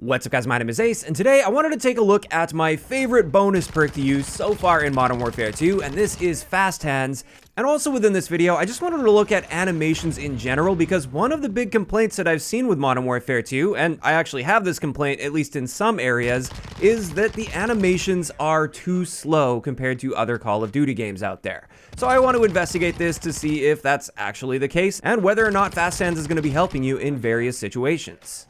What's up guys, my name is Ace, and today I wanted to take a look at my favorite bonus perk to use so far in Modern Warfare 2, and this is Fast Hands. And also within this video, I just wanted to look at animations in general, because one of the big complaints that I've seen with Modern Warfare 2, and I actually have this complaint at least in some areas, is that the animations are too slow compared to other Call of Duty games out there. So I want to investigate this to see if that's actually the case, and whether or not Fast Hands is going to be helping you in various situations.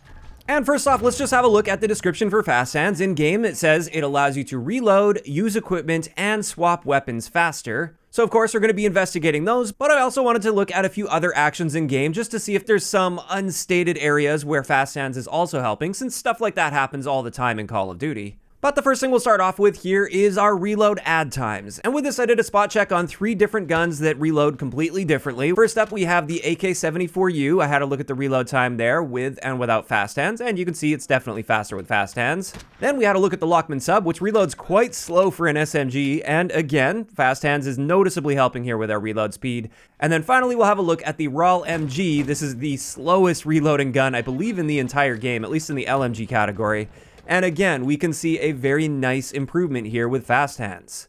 And first off, let's just have a look at the description for Fast Hands. In game, it says it allows you to reload, use equipment, and swap weapons faster. So of course, we're going to be investigating those, but I also wanted to look at a few other actions in game just to see if there's some unstated areas where Fast Hands is also helping, since stuff like that happens all the time in Call of Duty. But the first thing we'll start off with here is our reload ad times. And with this, I did a spot check on 3 different guns that reload completely differently. First up, we have the AK-74U. I had a look at the reload time there with and without Fast Hands, and you can see it's definitely faster with Fast Hands. Then we had a look at the Lockman sub, which reloads quite slow for an SMG, and again, Fast Hands is noticeably helping here with our reload speed. And then finally, we'll have a look at the RAL MG. This is the slowest reloading gun, I believe, in the entire game, at least in the LMG category. And again, we can see a very nice improvement here with Fast Hands.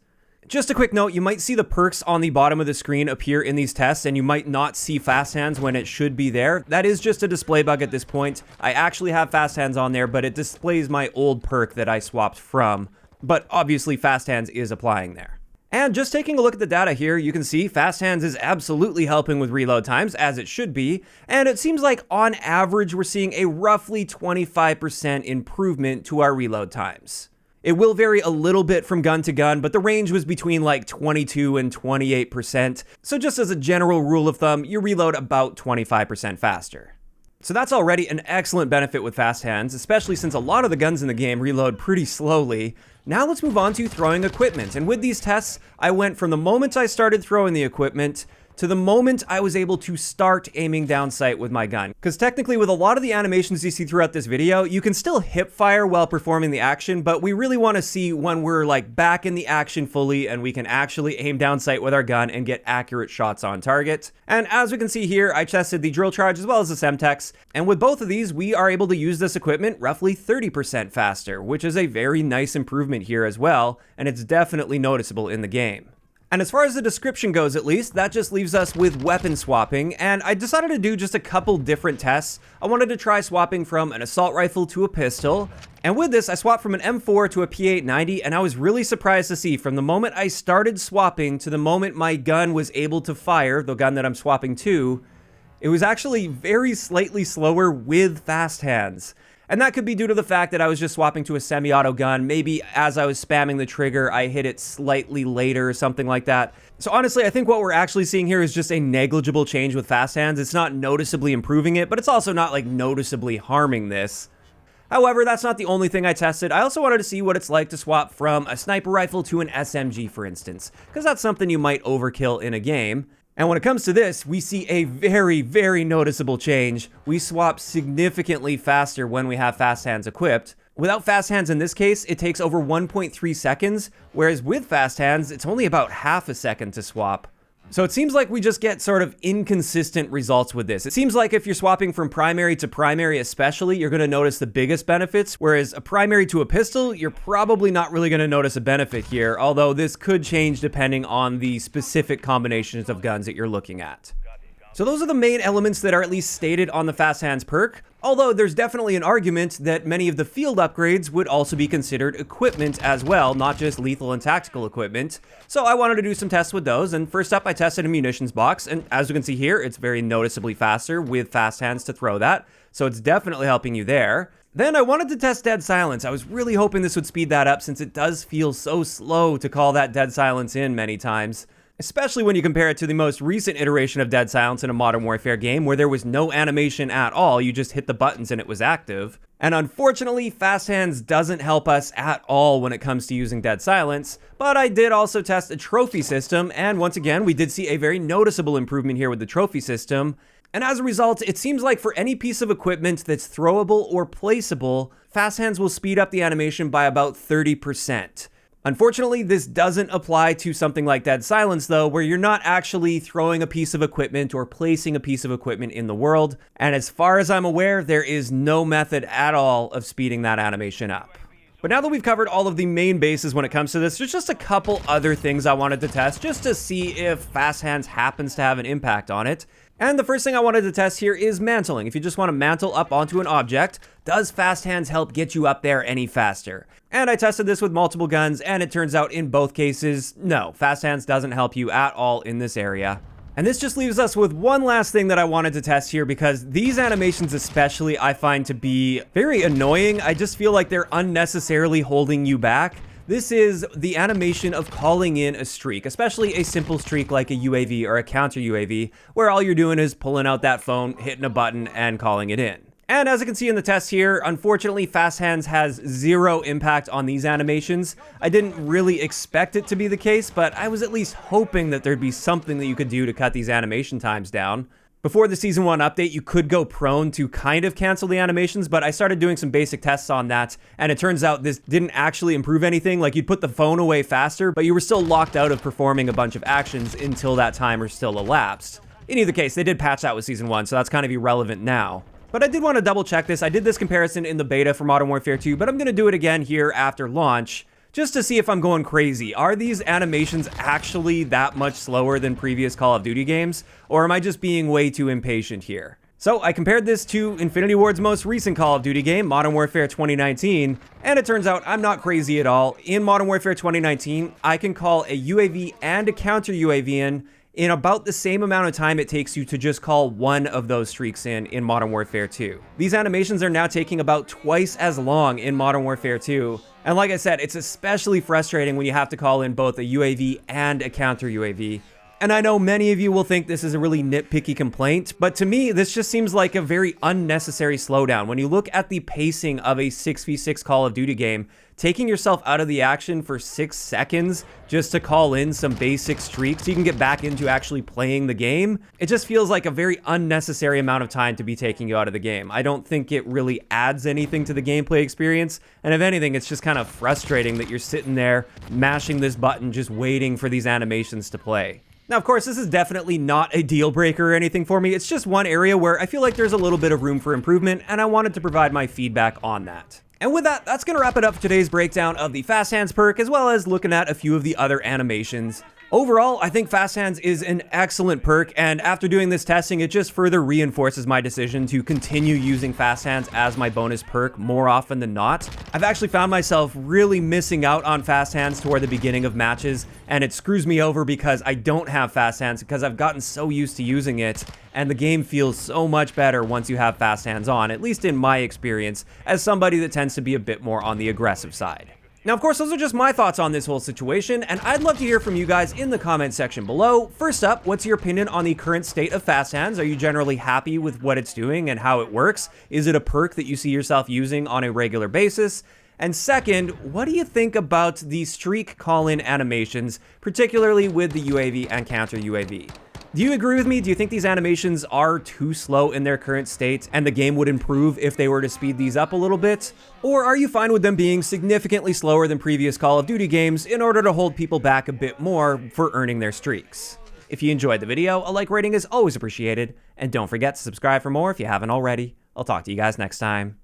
Just a quick note, you might see the perks on the bottom of the screen appear in these tests, and you might not see Fast Hands when it should be there. That is just a display bug at this point. I actually have Fast Hands on there, but it displays my old perk that I swapped from. But obviously Fast Hands is applying there. And just taking a look at the data here, you can see Fast Hands is absolutely helping with reload times, as it should be, and it seems like on average we're seeing a roughly 25% improvement to our reload times. It will vary a little bit from gun to gun, but the range was between like 22 and 28%, so just as a general rule of thumb, you reload about 25% faster. So that's already an excellent benefit with Fast Hands, especially since a lot of the guns in the game reload pretty slowly. Now let's move on to throwing equipment, and with these tests, I went from the moment I started throwing the equipment to the moment I was able to start aiming down sight with my gun. Because technically with a lot of the animations you see throughout this video, you can still hip fire while performing the action, but we really want to see when we're like back in the action fully and we can actually aim down sight with our gun and get accurate shots on target. And as we can see here, I tested the drill charge as well as the Semtex, and with both of these, we are able to use this equipment roughly 30% faster, which is a very nice improvement here as well, and it's definitely noticeable in the game. And as far as the description goes, at least, that just leaves us with weapon swapping, and I decided to do just a couple different tests. I wanted to try swapping from an assault rifle to a pistol, and with this, I swapped from an M4 to a P890, and I was really surprised to see from the moment I started swapping to the moment my gun was able to fire, the gun that I'm swapping to, it was actually very slightly slower with Fast Hands. And that could be due to the fact that I was just swapping to a semi-auto gun. Maybe as I was spamming the trigger, I hit it slightly later or something like that. So honestly, I think what we're actually seeing here is just a negligible change with Fast Hands. It's not noticeably improving it, but it's also not like noticeably harming this. However, that's not the only thing I tested. I also wanted to see what it's like to swap from a sniper rifle to an SMG, for instance, because that's something you might overkill in a game. And when it comes to this, we see a very, very noticeable change. We swap significantly faster when we have Fast Hands equipped. Without Fast Hands in this case, it takes over 1.3 seconds, whereas with Fast Hands, it's only about half a second to swap. So it seems like we just get sort of inconsistent results with this. It seems like if you're swapping from primary to primary especially, you're going to notice the biggest benefits, whereas a primary to a pistol, you're probably not really going to notice a benefit here, although this could change depending on the specific combinations of guns that you're looking at. So those are the main elements that are at least stated on the Fast Hands perk, although there's definitely an argument that many of the field upgrades would also be considered equipment as well, not just lethal and tactical equipment. So I wanted to do some tests with those, and first up I tested a munitions box, and as you can see here, it's very noticeably faster with Fast Hands to throw that, so it's definitely helping you there. Then I wanted to test dead silence. I was really hoping this would speed that up since it does feel so slow to call that dead silence in many times. Especially when you compare it to the most recent iteration of Dead Silence in a Modern Warfare game where there was no animation at all, you just hit the buttons and it was active. And unfortunately, Fast Hands doesn't help us at all when it comes to using Dead Silence, but I did also test a trophy system, and once again, we did see a very noticeable improvement here with the trophy system. And as a result, it seems like for any piece of equipment that's throwable or placeable, Fast Hands will speed up the animation by about 30%. Unfortunately, this doesn't apply to something like Dead Silence though, where you're not actually throwing a piece of equipment or placing a piece of equipment in the world, and as far as I'm aware, there is no method at all of speeding that animation up. But now that we've covered all of the main bases when it comes to this, there's just a couple other things I wanted to test just to see if Fast Hands happens to have an impact on it. And the first thing I wanted to test here is mantling. If you just want to mantle up onto an object, does Fast Hands help get you up there any faster? And I tested this with multiple guns, and it turns out in both cases, no, Fast Hands doesn't help you at all in this area. And this just leaves us with one last thing that I wanted to test here, because these animations especially I find to be very annoying. I just feel like they're unnecessarily holding you back. This is the animation of calling in a streak, especially a simple streak like a UAV or a counter UAV, where all you're doing is pulling out that phone, hitting a button, and calling it in. And as you can see in the test here, unfortunately, Fast Hands has zero impact on these animations. I didn't really expect it to be the case, but I was at least hoping that there'd be something that you could do to cut these animation times down. Before the Season 1 update, you could go prone to kind of cancel the animations, but I started doing some basic tests on that, and it turns out this didn't actually improve anything. Like, you'd put the phone away faster, but you were still locked out of performing a bunch of actions until that timer still elapsed. In either case, they did patch that with Season 1, so that's kind of irrelevant now. But I did want to double check this. I did this comparison in the beta for Modern Warfare 2, but I'm going to do it again here after launch, just to see if I'm going crazy. Are these animations actually that much slower than previous Call of Duty games? Or am I just being way too impatient here? So I compared this to Infinity Ward's most recent Call of Duty game, Modern Warfare 2019, and it turns out I'm not crazy at all. In Modern Warfare 2019, I can call a UAV and a counter UAV in about the same amount of time it takes you to just call one of those streaks in Modern Warfare 2. These animations are now taking about twice as long in Modern Warfare 2. And like I said, it's especially frustrating when you have to call in both a UAV and a counter UAV. And I know many of you will think this is a really nitpicky complaint, but to me, this just seems like a very unnecessary slowdown. When you look at the pacing of a 6v6 Call of Duty game, taking yourself out of the action for 6 seconds just to call in some basic streaks so you can get back into actually playing the game, it just feels like a very unnecessary amount of time to be taking you out of the game. I don't think it really adds anything to the gameplay experience, and if anything, it's just kind of frustrating that you're sitting there mashing this button just waiting for these animations to play. Now, of course, this is definitely not a deal breaker or anything for me. It's just one area where I feel like there's a little bit of room for improvement, and I wanted to provide my feedback on that. And with that, that's going to wrap it up for today's breakdown of the Fast Hands perk, as well as looking at a few of the other animations. Overall, I think Fast Hands is an excellent perk, and after doing this testing, it just further reinforces my decision to continue using Fast Hands as my bonus perk more often than not. I've actually found myself really missing out on Fast Hands toward the beginning of matches, and it screws me over because I don't have Fast Hands because I've gotten so used to using it, and the game feels so much better once you have Fast Hands on, at least in my experience, as somebody that tends to be a bit more on the aggressive side. Now, of course, those are just my thoughts on this whole situation, and I'd love to hear from you guys in the comment section below. First up, what's your opinion on the current state of Fast Hands? Are you generally happy with what it's doing and how it works? Is it a perk that you see yourself using on a regular basis? And second, what do you think about the streak call-in animations, particularly with the UAV and counter UAV? Do you agree with me? Do you think these animations are too slow in their current state and the game would improve if they were to speed these up a little bit? Or are you fine with them being significantly slower than previous Call of Duty games in order to hold people back a bit more for earning their streaks? If you enjoyed the video, a like rating is always appreciated, and don't forget to subscribe for more if you haven't already. I'll talk to you guys next time.